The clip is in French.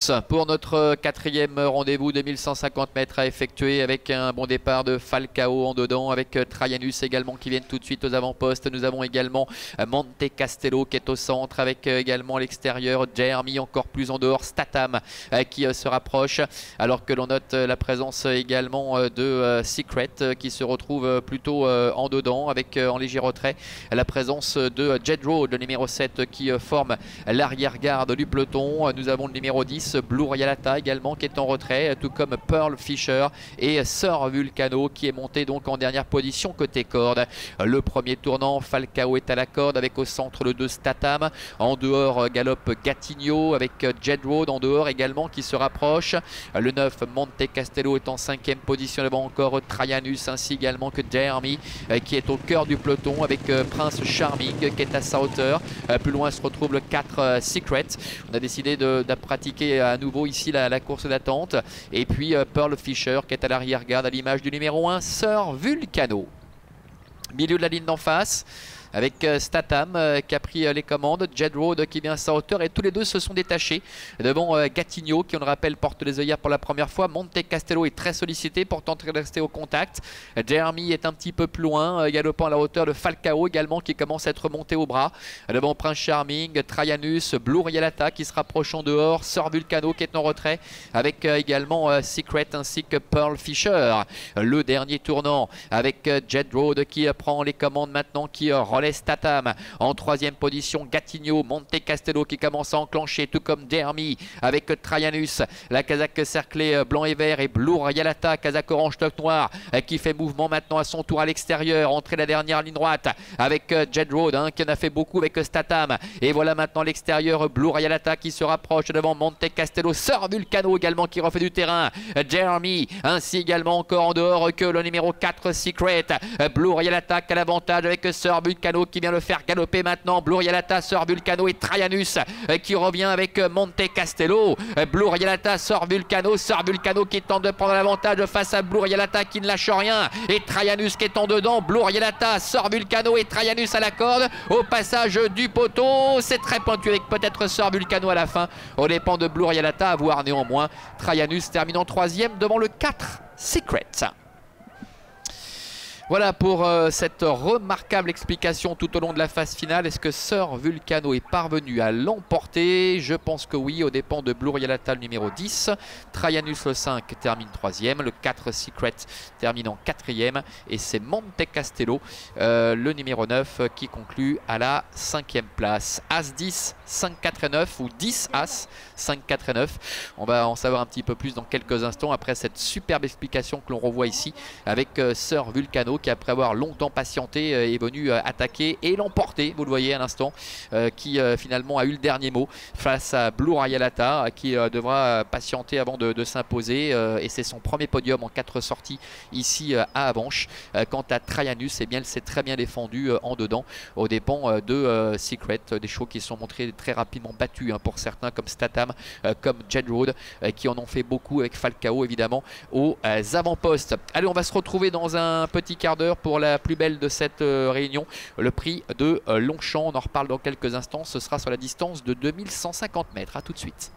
course pour notre quatrième rendez-vous de 1150 mètres à effectuer avec un bon départ de Falcao en dedans, avec Traianus également qui viennent tout de suite aux avant-postes. Nous avons également Monte Castello qui est au centre, avec également à l'extérieur Jeremy encore plus en dehors, Statham qui se rapproche, alors que l'on note la présence également de Secret qui se retrouve plutôt en dedans, avec en léger retrait la présence de Jedroad, le numéro 7 qui forme l'arrière-garde du peloton. Nous avons le numéro 10 Blue Rialata également qui est en retrait, tout comme Pearl Fisher et Sir Vulcano qui est monté donc en dernière position côté corde. Le premier tournant, Falcao est à la corde avec au centre le 2 Statham, en dehors galope Gatigno avec Jedroad en dehors également qui se rapproche. Le 9 Monte Castello est en 5e position, devant encore Traianus ainsi également que Jeremy qui est au cœur du peloton avec Prince Charming qui est à sa hauteur. Plus loin se retrouve le 4 Secret. On a décidé de pratiquer à nouveau ici la course d'attente. Et puis Pearl Fisher qui est à l'arrière-garde à l'image du numéro 1 Sir Vulcano. Milieu de la ligne d'en face, avec Statham qui a pris les commandes, Jedroad qui vient à sa hauteur, et tous les deux se sont détachés devant Gatigno qui, on le rappelle, porte les œillères pour la première fois. Monte Castello est très sollicité pour tenter de rester au contact. Jeremy est un petit peu plus loin, galopant à la hauteur de Falcao également qui commence à être monté au bras. Devant Prince Charming, Traianus, Blue Rialata qui se rapproche en dehors, Sir Vulcano qui est en retrait, avec également Secret ainsi que Pearl Fisher. Le dernier tournant avec Jedroad qui prend les commandes maintenant, qui relève Statham en 3e position, Gatigno, Monte Castello qui commence à enclencher, tout comme Jeremy avec Traianus, la casaque cerclée blanc et vert, et Blue Rialata, casaque orange toque noir qui fait mouvement maintenant à son tour à l'extérieur, entrée la dernière ligne droite avec Jedroad qui en a fait beaucoup avec Statham, et voilà maintenant l'extérieur, Blue Rialata qui se rapproche devant Monte Castello, Sir Vulcano également qui refait du terrain, Jeremy ainsi également encore en dehors que le numéro 4 Secret. Blue Rialata qui a l'avantage avec Sir Vulcano qui vient le faire galoper maintenant. Blue Rialata, Sir Vulcano et Traianus qui revient avec Monte Castello. Blue Rialata, Sir Vulcano qui tente de prendre l'avantage face à Blue Rialata qui ne lâche rien, et Traianus qui est en dedans. Blue Rialata, Sir Vulcano et Traianus à la corde au passage du poteau. C'est très pointu avec peut-être Sir Vulcano à la fin, au dépend de Blue Rialata, à voir néanmoins Traianus terminant 3e devant le 4 Secret. Voilà pour cette remarquable explication tout au long de la phase finale. Est-ce que Sir Vulcano est parvenu à l'emporter? Je pense que oui, au dépend de Blue Rialata le numéro 10. Traianus le 5 termine 3e. Le 4 Secret termine en 4e. Et c'est Monte Castello, le numéro 9, qui conclut à la 5e place. As 10, 5, 4 et 9, ou 10 As, 5, 4 et 9. On va en savoir un petit peu plus dans quelques instants après cette superbe explication que l'on revoit ici avec Sir Vulcano, qui après avoir longtemps patienté est venu attaquer et l'emporter, vous le voyez à l'instant, qui finalement a eu le dernier mot face à Blue Rialata qui devra patienter avant de s'imposer, et c'est son premier podium en 4 sorties ici à Avenches. Quant à Traianus, eh bien, elle s'est très bien défendue en dedans aux dépens de Secret, des chevaux qui sont montrés très rapidement battus pour certains comme Statham, comme Jedroad, qui en ont fait beaucoup avec Falcao évidemment aux avant-postes. Allez, on va se retrouver dans un petit quart d'heure pour la plus belle de cette réunion, le prix de Longchamp. On en reparle dans quelques instants, ce sera sur la distance de 2150 mètres. A tout de suite.